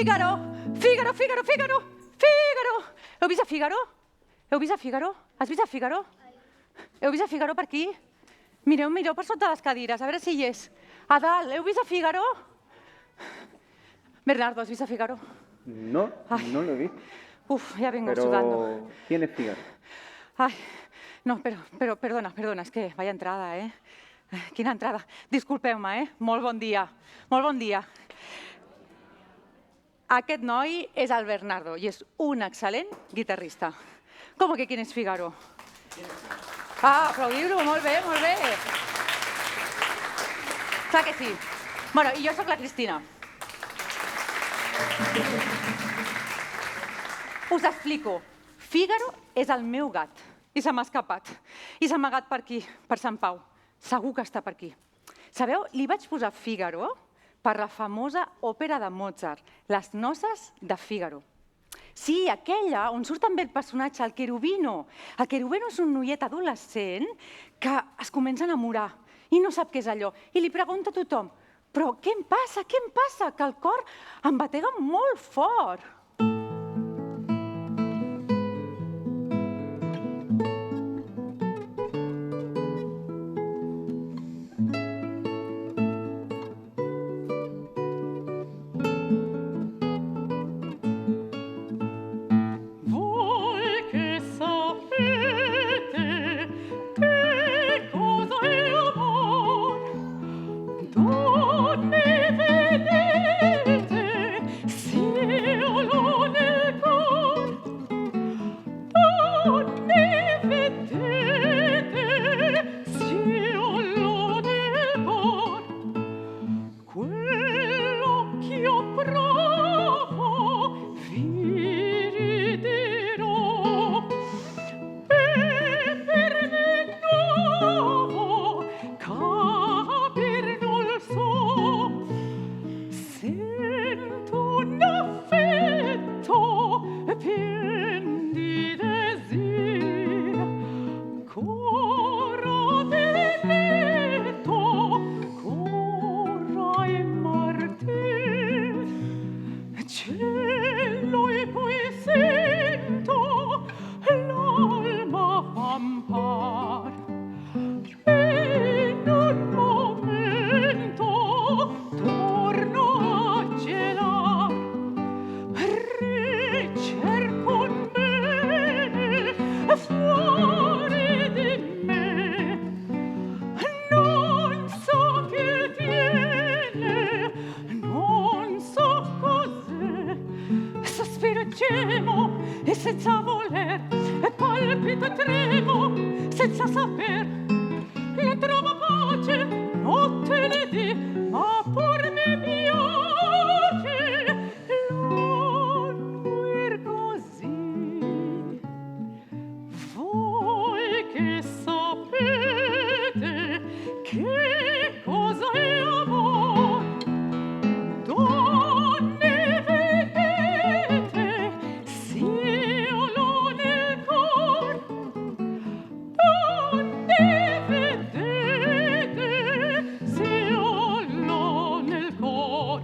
Fígaro! Fígaro, Fígaro, Fígaro! Fígaro! Heu vist a Fígaro? Heu vist a Fígaro? Has vist a Fígaro? Heu vist a Fígaro per aquí? Mireu, mireu per sota les cadires, a veure si hi és. A dalt, heu vist a Fígaro? Bernardo, ¿has visto a Fígaro? No, no lo he visto. Uf, ya vengo sudando. Pero, ¿quién es Fígaro? Ay, no, però perdona, és que vaya entrada, eh? Quina entrada. Disculpeu-me, Molt bon dia. Molt bon dia. Aquest noi és el Bernardo i és un excel·lent guitarrista. Com que quién es Fígaro? Ah, aplaudiu-lo, molt bé, molt bé. Clar que sí. Bueno, i jo sóc la Cristina. Us explico. Fígaro és el meu gat i se m'ha escapat. I s'ha amagat per aquí, per Sant Pau. Segur que està per aquí. Sabeu, li vaig posar Fígaro per la famosa òpera de Mozart, Les noces de Fígaro. Sí, aquella on surt també el personatge, el Cherubino. El Cherubino és un noiet adolescent que es comença a enamorar i no sap què és allò. I li pregunta a tothom, però què em passa? Què em passa? Que el cor em batega molt fort. E senza voler, e palpito e tremo, senza saper, non trovo pace, notte ne dì, ma pur mi piace l'annuir così. Voi che sapete che cosa è amor, donne vedete, io l'ho nel cor, donne vedete, io l'ho nel cor,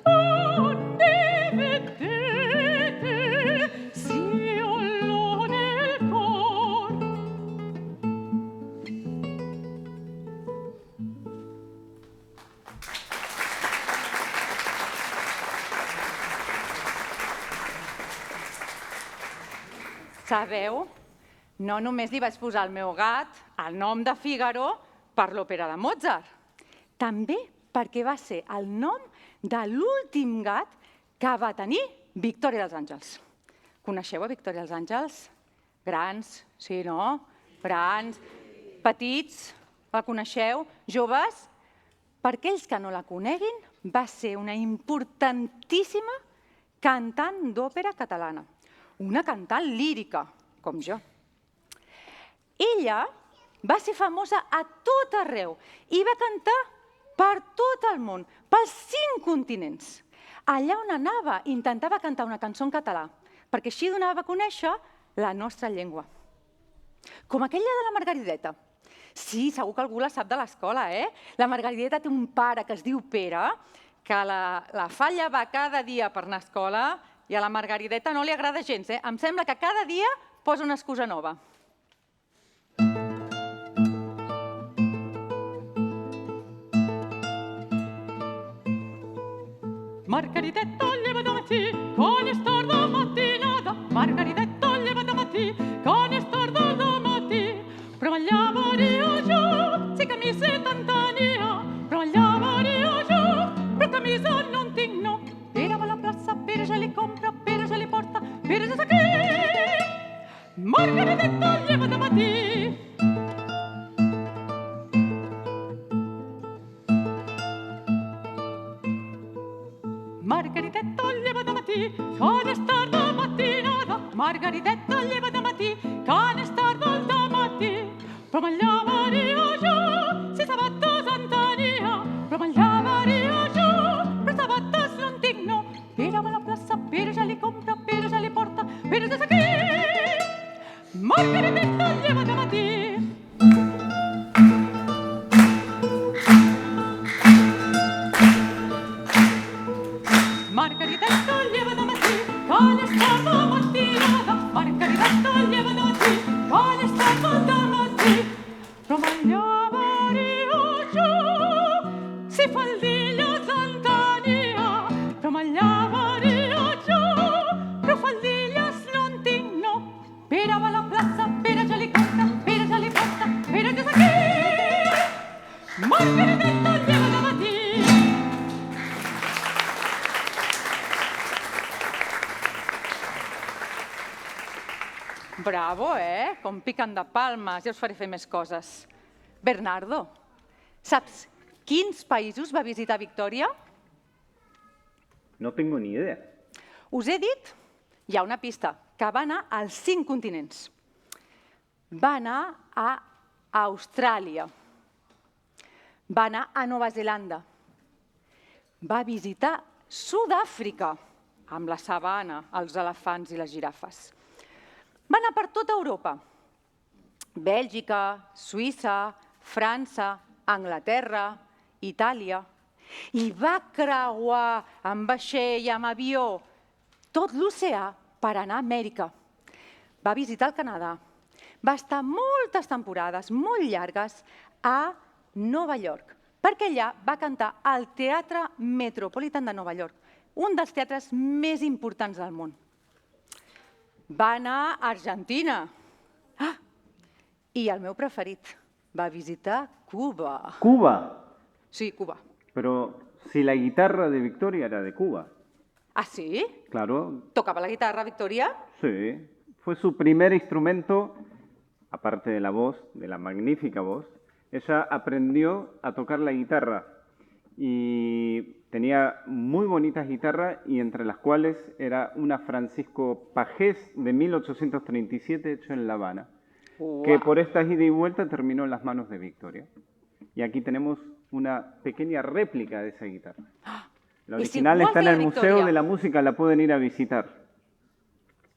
donne vedete, io l'ho nel cor. Sabeu? No només li vaig posar al meu gat el nom de Fígaro per l'òpera de Mozart, també perquè va ser el nom de l'últim gat que va tenir Victòria dels Àngels. Coneixeu a Victòria dels Àngels? Grans, sí, no? Grans, petits, la coneixeu? Joves? Per aquells que no la coneguin, va ser una importantíssima cantant d'òpera catalana. Una cantant lírica, com jo. Ella va ser famosa a tot arreu i va cantar per tot el món, pels 5 continents. Allà on anava, intentava cantar una cançó en català, perquè així donava a conèixer la nostra llengua. Com aquella de la Margarideta. Sí, segur que algú la sap de l'escola, La Margarideta té un pare que es diu Pere, que la Falla va cada dia per anar a escola i a la Margarideta no li agrada gens. Em sembla que cada dia posa una excusa nova. Margarideta lleva matí, con estordo mattinada. Margarideta lleva matí, con estordo matí. Però allà varia jo, sí que mi sé tantania. Però allà varia jo, però camisa non tinc, no. Pere va a la plaça, Pere ja li compra, Pere ja li porta, Pere ja és aquí. Margarideta lleva matí. Margarideta lleva matí, con estordo mattinada. Margarideta lleva matí, con estordo matí. Però allà varia jo, si sabates en tenia. Però allà varia jo, però sabates no en tinc, no. Pere va a la plaça, Pere ja li compra, Pere ja li porta, Pere ja és aquí. Margarideta lleva matí. Margarideta lleva matí, con estordo mattinada. Margarideta lleva matí, con estordo matí. Però allà varia jo, si faldilles en tenia. Però allà varia jo, però faldilles no en tinc, no. Pere va a la plaça, Pere ja li compra, Pere ja li porta, Pere ja és aquí. Margarideta lleva matí. Bravo, Com piquen de palmes. Ja us faré fer més coses. Bernardo, saps quins països va visitar Victòria? No tengo ni idea. Us he dit, hi ha una pista, que va anar als 5 continents. Va anar a Austràlia. Va anar a Nova Zelanda. Va visitar Sud-àfrica, amb la sabana, els elefants i les girafes. Va anar per tota Europa. Bèlgica, Suïssa, França, Anglaterra, Itàlia. I va creuar amb vaixell, amb avió, tot l'oceà per anar a Amèrica. Va visitar el Canadà. Va estar moltes temporades, molt llargues, a Nova York, perquè allà va cantar al Teatre Metropolitan de Nova York, un dels teatres més importants del món. Va anar a Argentina. I el meu preferit, va visitar Cuba. ¿Cuba? Sí, Cuba. Pero si la guitarra de Victoria era de Cuba. ¿Ah, sí? Claro. ¿Tocaba la guitarra, Victoria? Sí. Fue su primer instrumento, aparte de la voz, de la magnífica voz. Ella aprendió a tocar la guitarra y tenía muy bonitas guitarras y entre las cuales era una Francisco Pagés de 1837 hecho en La Habana, que por esta ida y vuelta terminó en las manos de Victoria. Y aquí tenemos una pequeña réplica de esa guitarra. La original está en el Museo de la Música, la pueden ir a visitar.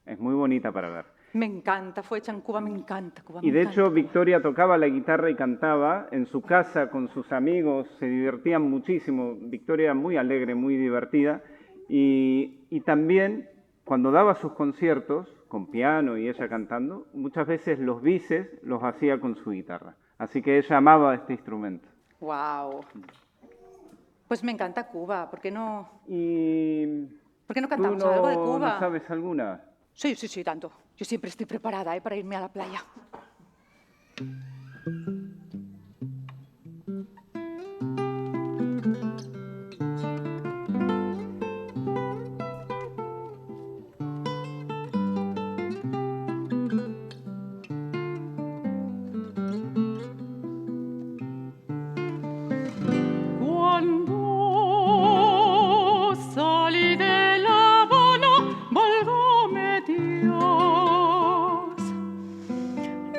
Es muy bonita para ver. Me encanta, fue hecha en Cuba, me encanta Cuba. Y de hecho Victoria tocaba la guitarra y cantaba en su casa con sus amigos, se divertían muchísimo. Victoria era muy alegre, muy divertida y también cuando daba sus conciertos con piano y ella cantando, muchas veces los bises los hacía con su guitarra. Así que ella amaba este instrumento. ¡Wow! Pues me encanta Cuba, ¿por qué no cantamos ¿tú algo de Cuba? ¿No sabes alguna? Sí, tanto. Yo siempre estoy preparada para irme a la playa. Cuando salí de La Habana, válgame Dios,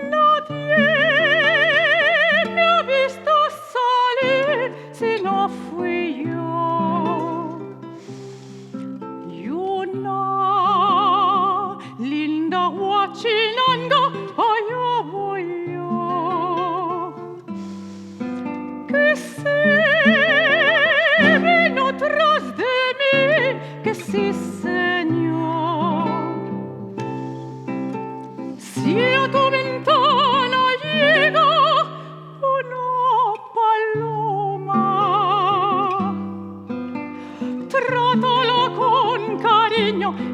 nadie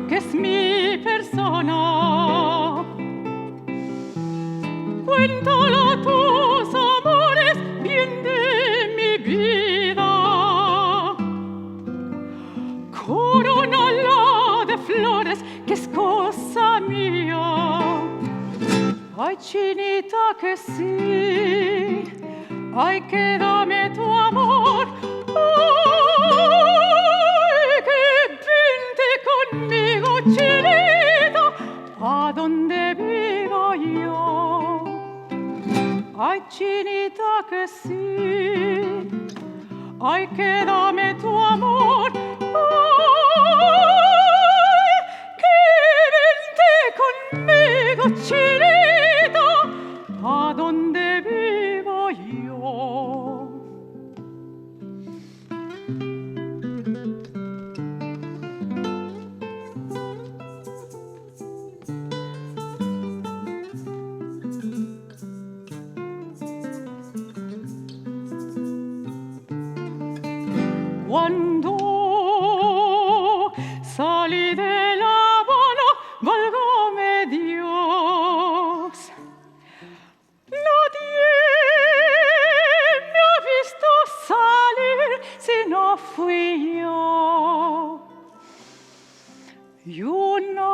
que es mi persona. Cuéntala tus amores, bien de mi vida. Corónala de flores, que es cosa mía. Ay, chinita, que sí. Ay, que dame tu amor. Ay, que vente conmigo, chinita, a donde vivo yo. Ay, chinita, que sí. Ay, que dame tu amor. Ay, que vente conmigo, chinita, a donde vivo yo. Cuando salí de La Habana, válgame Dios, nadie me ha visto salir si no fui yo. Y una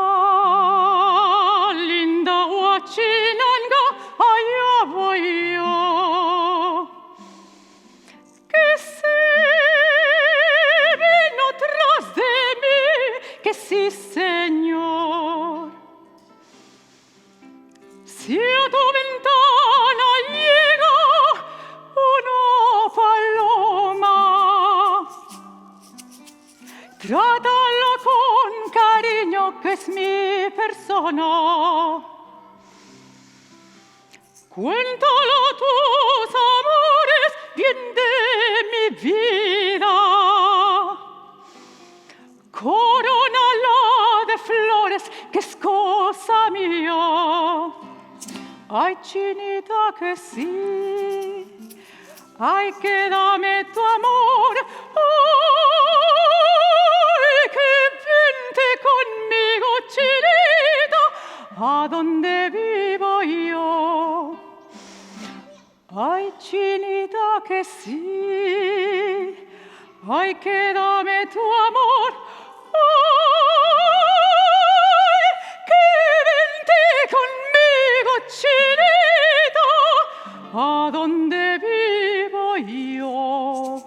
linda huachinanga, allá voy yo, que se vino tras de mí, que sí, señor. Si a tu ventana llega una paloma, trátala con cariño, que es mi persona. Cuéntala tus amores, bien de mi vida. Corónala de flores, que es cosa mía. Ay, chinita, que sí. Ay, que dame tu amor. Ay, que vente conmigo, chinita, a donde vivo yo. Ay, chinita, que sí. Ay, que dame tu amor. Ay, que vente conmigo, chinita, a donde vivo yo.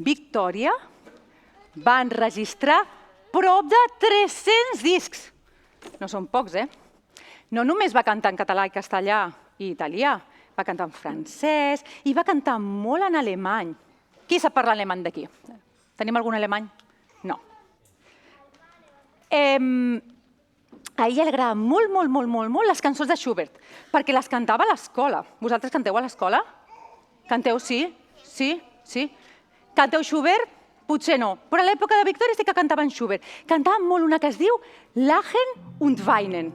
Victòria va enregistrar prop de 300 discs. No són pocs, eh? No només va cantar en català i castellà i italià, va cantar en francès i va cantar molt en alemany. Qui sap parlar alemany d'aquí? Tenim algun alemany? No. A ella li agrada molt les cançons de Schubert, perquè les cantava a l'escola. Vosaltres canteu a l'escola? Canteu sí? Sí? Sí? Canteu Schubert? Potser no, però a l'època de Victòria sí que cantaven Schubert. Cantaven molt una que es diu Lachen und Weinen.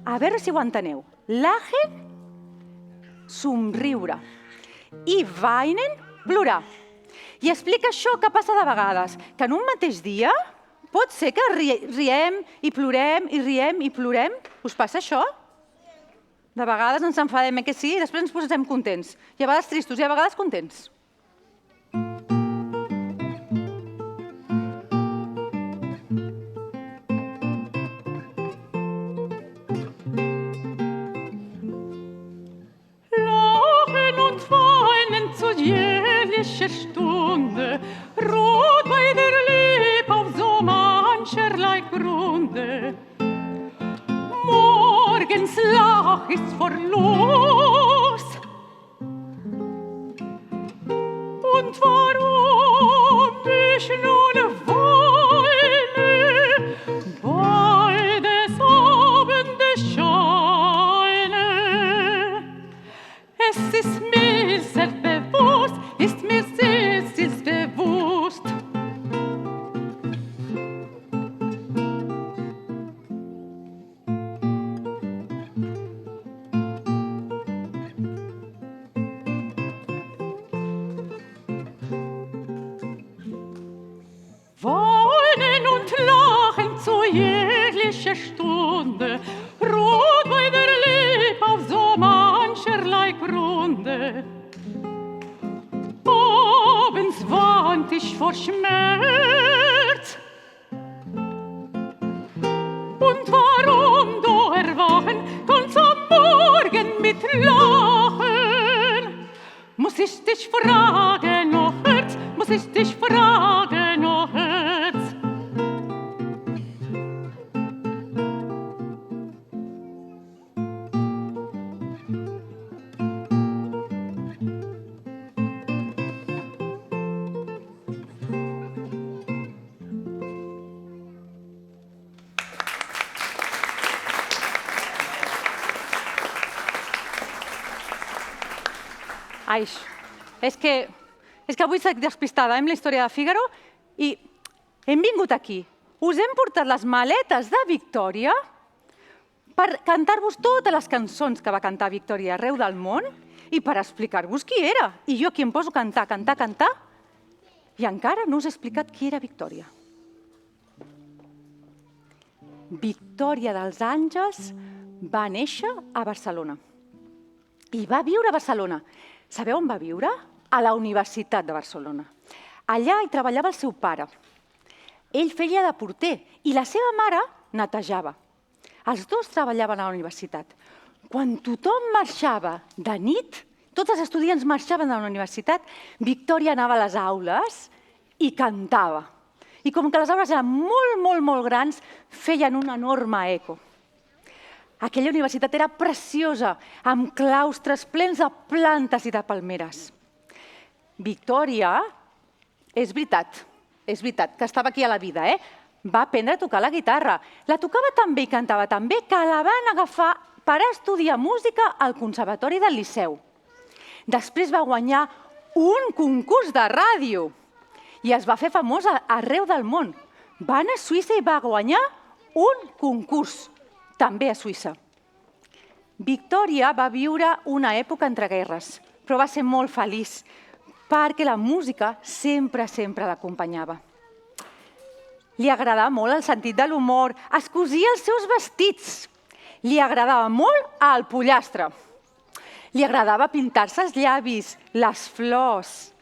A veure si ho enteneu. Lachen, somriure. I Weinen, plorar. I explica això que passa de vegades, que en un mateix dia pot ser que riem i plorem, i riem i plorem. Us passa això? De vegades ens enfadem, que sí, i després ens posem contents. I a vegades tristos i a vegades contents. Jährliche Stunde, rot bei der Lieb auf so mancherlei Grunde. Morgens lach ist vor Lust. Und warum ich nun weine, bei des Abendes Scheine? Es ist mir sehr bewusst, Weinen und lachen zu jeglicher Stunde, ruht bei der Lieb auf so mancherlei Grunde. Abends warnt ich vor Schmerz. Und warum du erwachen kannst am Morgen mit Lachen? Muss ich dich fragen, oh Herz, muss ich dich fragen, oh Herz. Ai, és que avui estic despistada amb la història de Fígaro i hem vingut aquí. Us hem portat les maletes de Victòria per cantar-vos totes les cançons que va cantar Victòria arreu del món i per explicar-vos qui era. I jo aquí em poso a cantar, cantar, cantar i encara no us he explicat qui era Victòria. Victòria dels Àngels va néixer a Barcelona i va viure a Barcelona. Sabeu on va viure? A la Universitat de Barcelona. Allà hi treballava el seu pare. Ell feia de porter i la seva mare netejava. Els dos treballaven a la universitat. Quan tothom marxava de nit, tots els estudiants marxaven de la universitat, Victòria anava a les aules i cantava. I com que les aules eren molt, molt, molt grans, feien un enorme eco. Aquella universitat era preciosa, amb claustres plens de plantes i de palmeres. Victòria, és veritat que estava aquí a la vida, va aprendre a tocar la guitarra. La tocava tan bé i cantava tan bé que la van agafar per estudiar música al Conservatori del Liceu. Després va guanyar un concurs de ràdio i es va fer famosa arreu del món. Va anar a Suïssa i va guanyar un concurs, també a Suïssa. Victòria va viure una època entre guerres, però va ser molt feliç perquè la música sempre, sempre l'acompanyava. Li agradava molt el sentit de l'humor, es cosia els seus vestits. Li agradava molt el pollastre. Li agradava pintar-se els llavis, les flors.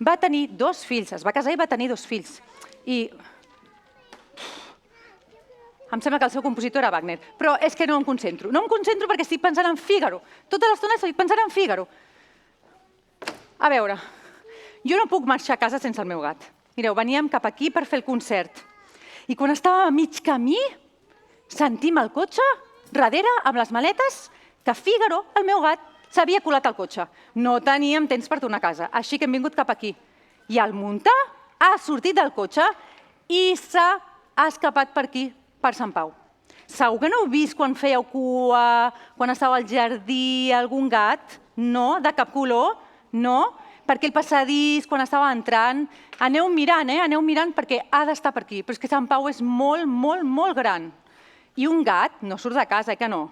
Va tenir 2 fills, es va casar i va tenir 2 fills. I em sembla que el seu compositor era Wagner, però és que no em concentro. No em concentro perquè estic pensant en Fígaro. Tota l'estona estic pensant en Fígaro. A veure, jo no puc marxar a casa sense el meu gat. Mireu, veníem cap aquí per fer el concert. I quan estàvem a mig camí, sentim el cotxe, darrere, amb les maletes, que Fígaro, el meu gat, s'havia colat al cotxe. No teníem temps per tornar a casa, així que hem vingut cap aquí. I al muntar, ha sortit del cotxe i s'ha escapat per aquí, per Sant Pau. Segur que no heu vist quan fèieu cua, quan estàveu al jardí, algun gat? No, de cap color? No? Perquè el passadís, quan estava entrant... Aneu mirant perquè ha d'estar per aquí. Però és que Sant Pau és molt, molt, molt gran. I un gat no surt de casa, que no?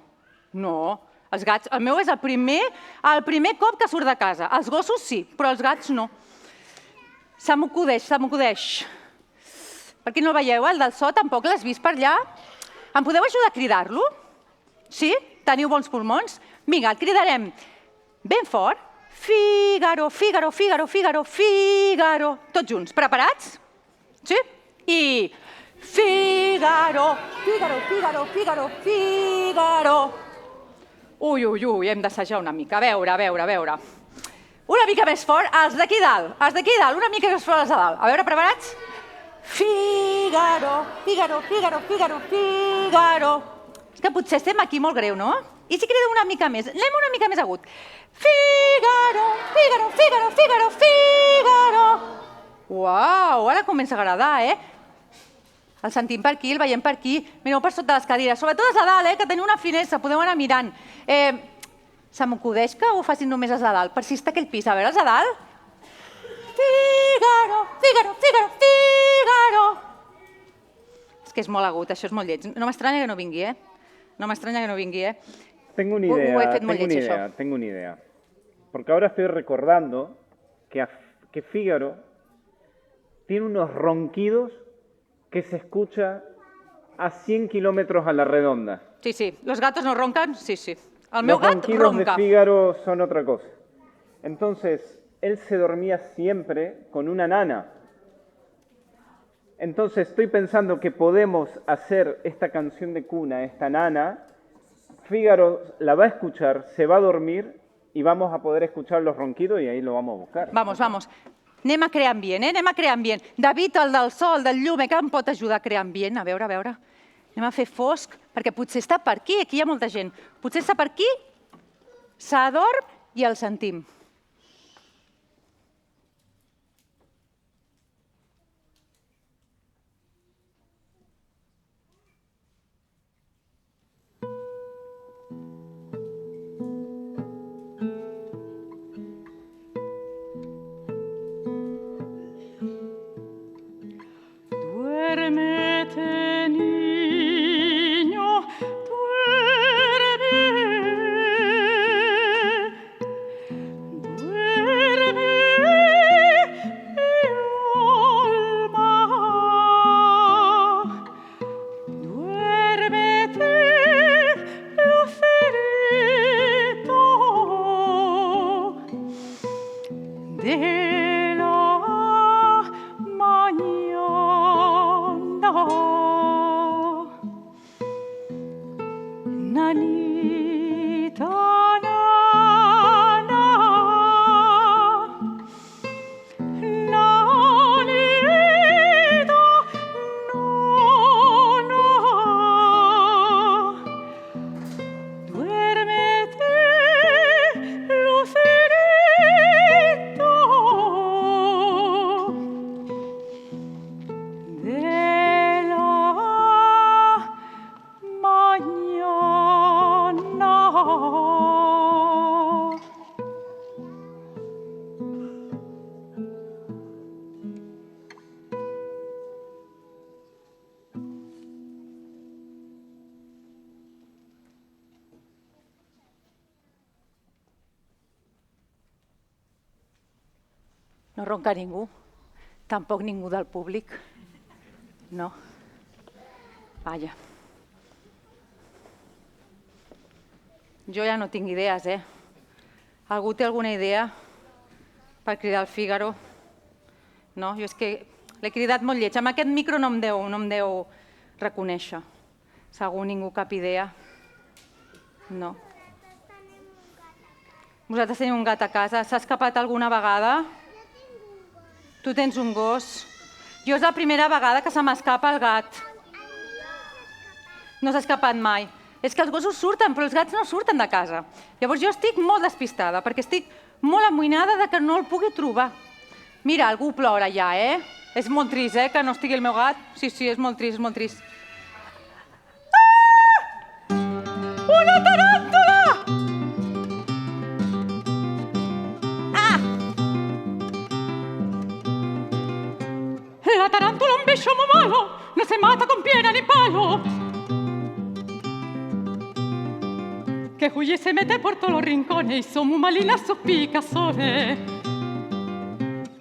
No. Els gats... El meu és el primer cop que surt de casa. Els gossos sí, però els gats no. Se m'acudeix. Per qui no el veieu? El del so tampoc l'has vist per allà? Em podeu ajudar a cridar-lo? Sí? Teniu bons pulmons? Vinga, el cridarem ben fort. Fígaro, Fígaro, Fígaro, Fígaro, Fígaro. Tots junts. Preparats? Sí? I... Fígaro, Fígaro, Fígaro, Fígaro, Fígaro. Ui, hem d'assajar una mica. A veure. Una mica més fort. Els d'aquí dalt. Una mica més fort els de dalt. A veure, preparats? Fígaro, Fígaro, Fígaro, Fígaro, Fígaro. És que potser estem aquí molt greu, no? I si crideu una mica més? Anem una mica més agut. Fígaro, Fígaro, Fígaro, Fígaro, Fígaro. Uau, ara comença a agradar, El sentim per aquí, el veiem per aquí. Mireu per sota les cadires, sobretot els de dalt, que teniu una finestra, podeu anar mirant. Se m'acudeix que ho facin només els de dalt, per si està aquell pis. A veure, els de dalt. Fígaro, Fígaro, Fígaro, Fígaro. És que és molt agut, això és molt lleig. No m'estranya que no vingui, No m'estranya que no vingui, Tengo una idea. Porque ahora estoy recordando que Fígaro tiene unos ronquidos que se escucha a 100 kilómetros a la redonda. Sí, sí. ¿Los gatos no roncan? Sí, sí. El meu Los gat ronquidos ronca. de Fígaro son otra cosa. Entonces, él se dormía siempre con una nana. Entonces, estoy pensando que podemos hacer esta canción de cuna, esta nana. Fígaro la va a escuchar, se va a dormir y vamos a poder escuchar los ronquidos y ahí lo vamos a buscar. Vamos, vamos. Anem a crear ambient, Anem a crear ambient. David, el del sol, del llum, que em pot ajudar a crear ambient? A veure, a veure. Anem a fer fosc, perquè potser està per aquí hi ha molta gent. Potser està per aquí, s'adorm i el sentim. Duérmete, niño, duerme. Duerme, mi alma. Duérmete, lucerito de la mañana. Nanita, nana, nanita, nana. Duérmete, lucerito de la mañana. No ronca ningú, tampoc ningú del públic. No. Vaja. Jo ja no tinc idees, Algú té alguna idea per cridar el Fígaro? No, jo és que l'he cridat molt lleig. Amb aquest micro no em deu reconèixer. Segur ningú cap idea. No. Vosaltres teniu un gat a casa. S'ha escapat alguna vegada? Tu tens un gos. Jo és la primera vegada que se m'escapa el gat. No s'ha escapat mai. És que els gossos surten, però els gats no surten de casa. Llavors jo estic molt despistada, perquè estic molt amoïnada de que no el pugui trobar. Mira, algú plora ja, És molt trist, que no estigui el meu gat. Sí, sí, és molt trist, és molt trist. Ah! Una taràntula! Ah! La tarántula un bicho muy malo, no se mata con piedra ni palo. Que huye y se mete por todos los rincones y son muy malinas sus picazones.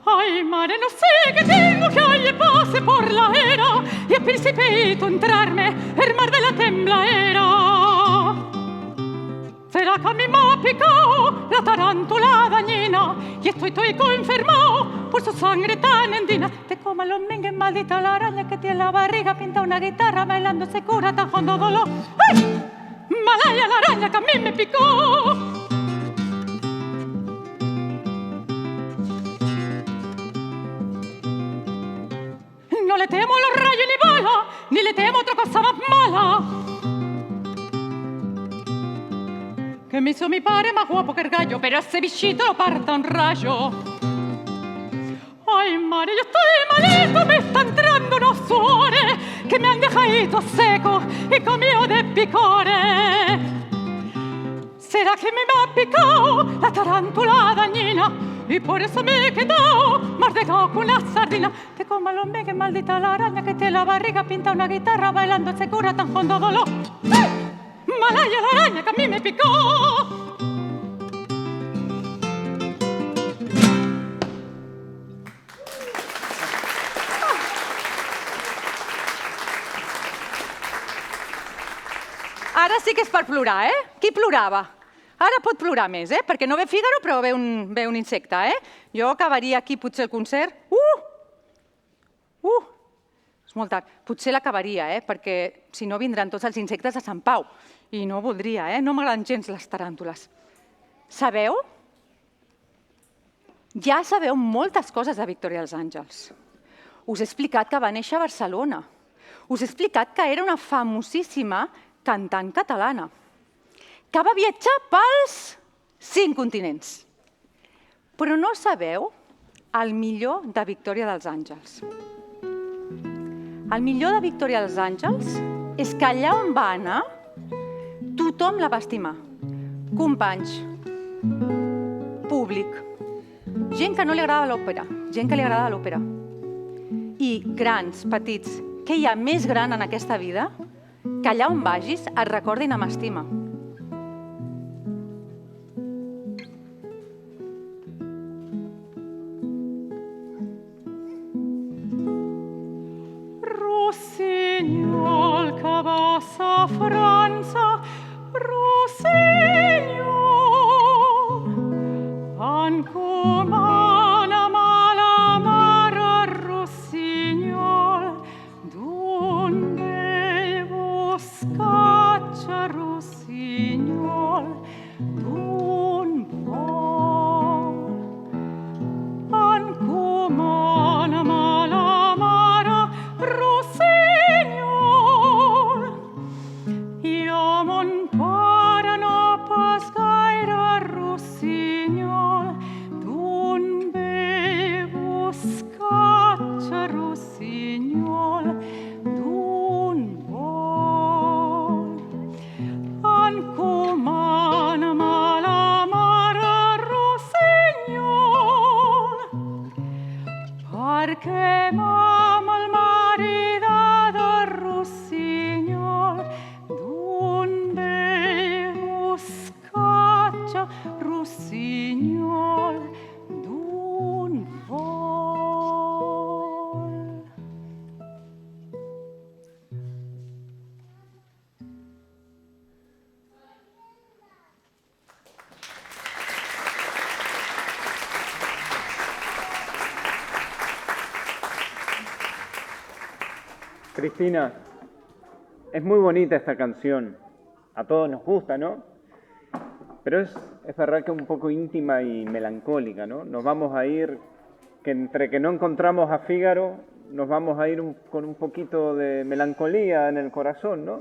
Ay, madre, no sé qué tengo que hoy pase por la era y el principito entrarme el mar de la temblaera. ¿Será que a mí me ha picado la tarántula dañina y estoy enfermado por su sangre tan endina? Te coma los mengues, maldita la araña que tiene la barriga, pinta una guitarra bailando se cura tan hondo dolor. ¡Ay! Malaya la araña que a mí me picó. No le temo los rayos ni balas, ni le temo otra cosa más mala. Que me hizo mi padre más guapo que el gallo, pero ese bichito lo parta un rayo. Ay, madre, yo estoy malito, me está entrando unos sudores que me han dejado seco y comido de picores. ¿Será que me ha picado la tarántula dañina? Y por eso me he quedado mordegado con una sardina. Te coma los mengues, maldita la araña que tiene la barriga, pinta una guitarra bailando se cura tan hondo dolor. ¡Ay! Malaya la araña que a mí me picó. Ara sí que és per plorar, eh? Qui plorava? Ara pot plorar més, eh? Perquè no ve Fígaro, però ve un insecte, eh? Jo acabaria aquí potser el concert. És molt tard. Potser l'acabaria, eh? Perquè si no vindran tots els insectes a Sant Pau. I no voldria, eh? No m'agraden gens les taràntules. Sabeu? Ja sabeu moltes coses de Victòria dels Àngels. Us he explicat que va néixer a Barcelona. Us he explicat que era una famosíssima cantant catalana, que va viatjar pels 5 continents. Però no sabeu el millor de Victòria dels Àngels. El millor de Victòria dels Àngels és que allà on va anar, tothom la va estimar. Companys, públic, gent que no li agradava l'òpera, gent que li agradava l'òpera. I grans, petits, què hi ha més gran en aquesta vida que allà on vagis et recordin amb estima. Rossinyol que vas a França, Rossinyol, encomana'm a la mare, Rossinyol, d'un vell boscatge, Rossinyol, d'un vol. Encomana'm a la mare, Rossinyol, i a mon pare no pas gaire, Rossinyol, d'un vell boscatge, Rossinyol, d'un vol. Encomana'm a la mare, Rossinyol, perquè m'ha malmaridada, Rossinyol, d'un vell boscatge, Rossinyol, d'un vol. Cristina, es muy bonita esta canción. A todos nos gusta, ¿no? Pero es verdad que es un poco íntima y melancólica, ¿no? Nos vamos a ir, que entre que no encontramos a Fígaro, nos vamos a ir con un poquito de melancolía en el corazón, ¿no?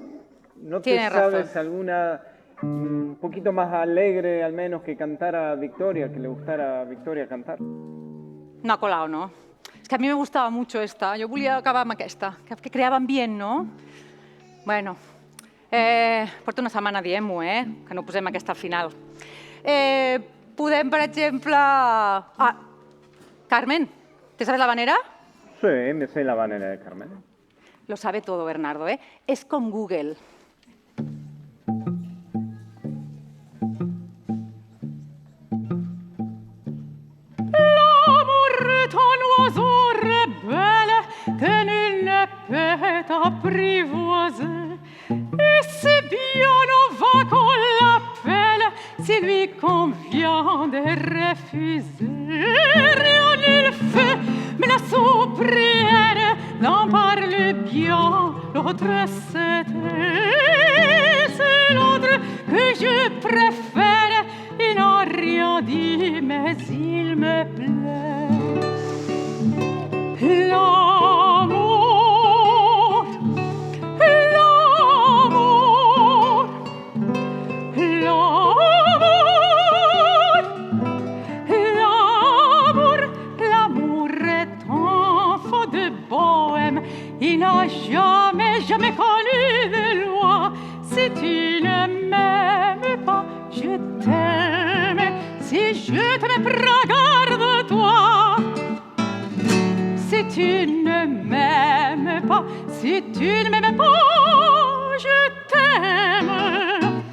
¿No te Tiene sabes razón. alguna un poquito más alegre, al menos, que cantara Victoria, que le gustara a Victoria cantar? No ha colado, no? És que a mi me gustava mucho esta. Jo volia acabar amb aquesta, que creava ambient, no? Bueno, porta una setmana dient-m'ho, que no posem aquesta al final. Podem, per exemple... Ah, Carmen, ¿te sabes la habanera? Sí, me sé la habanera de Carmen. Lo sabe todo, Bernardo, Es con Google. L'amour est un oiseau rebelle que nul ne peut apprivoiser. Et c'est bien on va qu'on l'appelle s'il lui convient de refuser. Rien il fait, mais la sobrière n'en parle bien. L'autre c'est l'autre que je préfère. Il n'a rien dit, mais il me plaît. L'amour, l'amour, l'amour, l'amour, l'amour est un faux de bohème. Il n'a jamais connu de loi. Si tu ne m'aimes pas, je t'aime. Si je t'aime, prends garde toi. Si tu ne m'aimes pas, si tu ne m'aimes pas, je t'aime.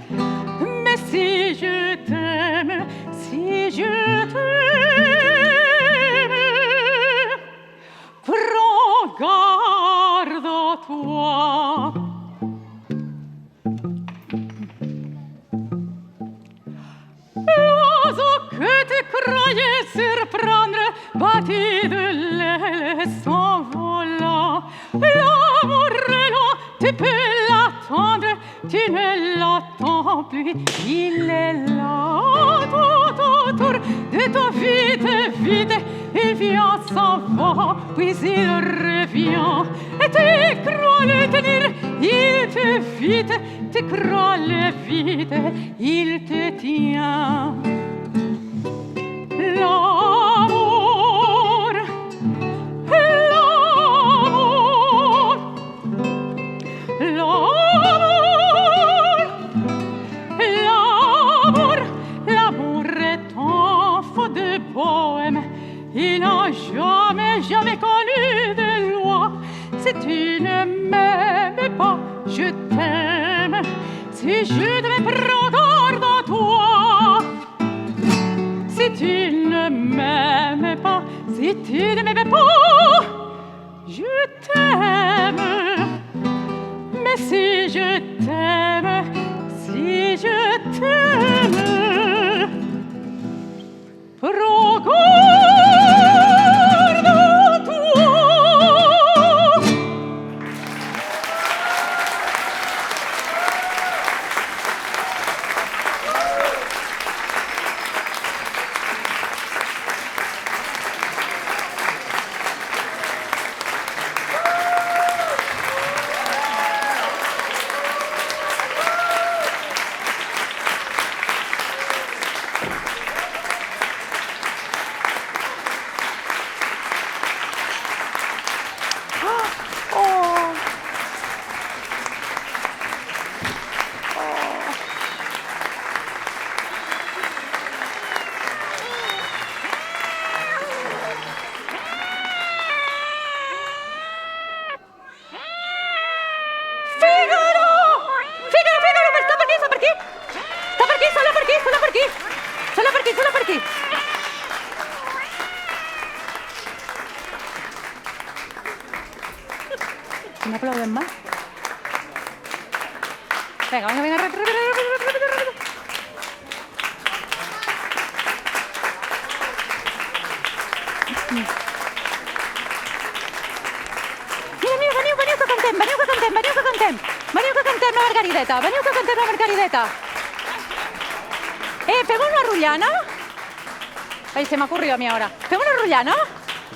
Mais si je t'aime, si je t'aime, prends garde à toi. tu peux l'attendre, tu ne l'attends plus. Il est là, tout autour de toi, vite, vite. Il vient, s'en va, puis il revient. Et tu crois le tenir, il te vite, tu crois le vite, il te tient. L'amour, l'amour, l'amour, l'amour, l'amour est un feu de bohème. Il n'a jamais, jamais connu de loi. Si tu ne m'aimes pas, je t'aime. Si je devais prendre garde à toi. Si tu ne m'aimes pas, si tu ne m'aimes pas, je t'aime. Mais si je t'aime, si je t'aime, prends garde à toi. ¿No aplauden más? Venga, venga, venga, rápido, rápido, rápido, rápido, rápido. Mira, mira, veniu que cantem, veniu que cantem, veniu que cantem. Veniu que cantem la Margarideta, veniu que cantem la Margarideta. Fem una rotllana? Ai, se m'ha corrido a mi ara. Fem una rotllana?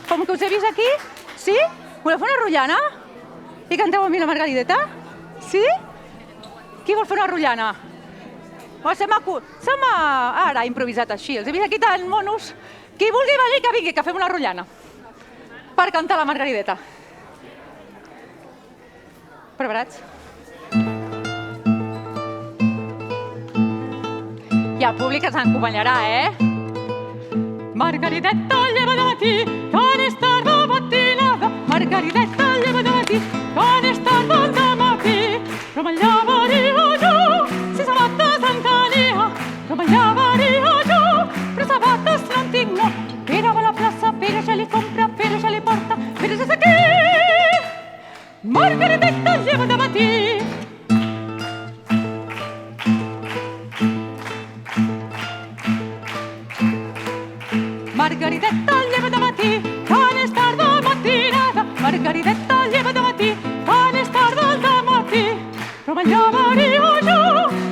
Com que us he vist aquí? Sí? Voleu fer una rotllana? I canteu amb mi la Margarideta? Sí? Qui vol fer una rotllana? Se m'ha ara improvisat així. Els he vist aquí tan monos. Qui vulgui venir, que vingui, que fem una rotllana. Per cantar la Margarideta. Preparats? I el públic ens acompanyarà, Margarideta lleva de matí, quan és tarda matinada. Margarideta lleva de matí, quan és tarda de matí. Però me'n llevaria jo, si sabates en tenia. Però me'n llevaria jo, però sabates no en tinc, no. Pere va a la plaça, Pere ja li compra, Pere ja li porta, Pere ja és aquí. Margarideta lleva de matí. Margarideta lleva de matí, quan és tarda matinada. Margarideta lleva de matí, quan és tarda de matí. Però me'n llevaria jo,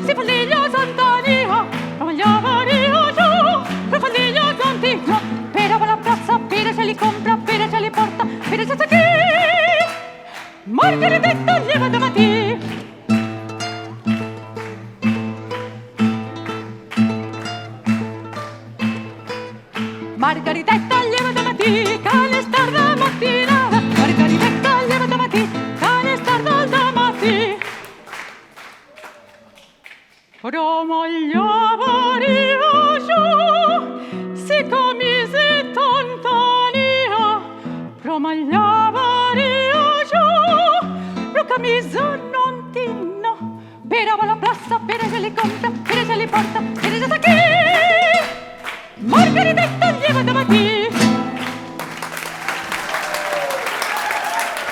si faldilles en tenia. Però me'n llevaria jo, però faldilles en tinc, no. Pere va a la plaça, Pere ja li compra, Pere ja li porta, Pere ja és aquí. Margarideta lleva de matí. Margarideta lleva de matí, quan és tarda matinada. Margarideta lleva de matí, quan és tarda de matí. Però me'n llevaria jo, si camiseta en tenia. Però me'n llevaria jo, però camisa no en tinc, no. Pere va a la plaça, Pere ja li compra, Pere ja li porta, Pere ja és aquí. Margarideta lleva de matí.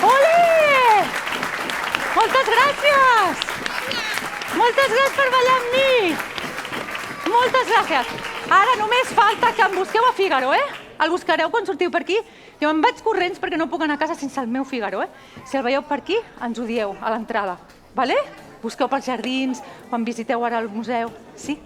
Ole! Moltes gràcies! Moltes gràcies per ballar amb mi! Moltes gràcies! Ara només falta que em busqueu a Fígaro, El buscareu quan sortiu per aquí. Jo em vaig corrents perquè no puc anar a casa sense el meu Figaro, eh? Si el veieu per aquí, ens ho dieu a l'entrada, vale? Busqueu pels jardins, quan visiteu ara el museu, sí?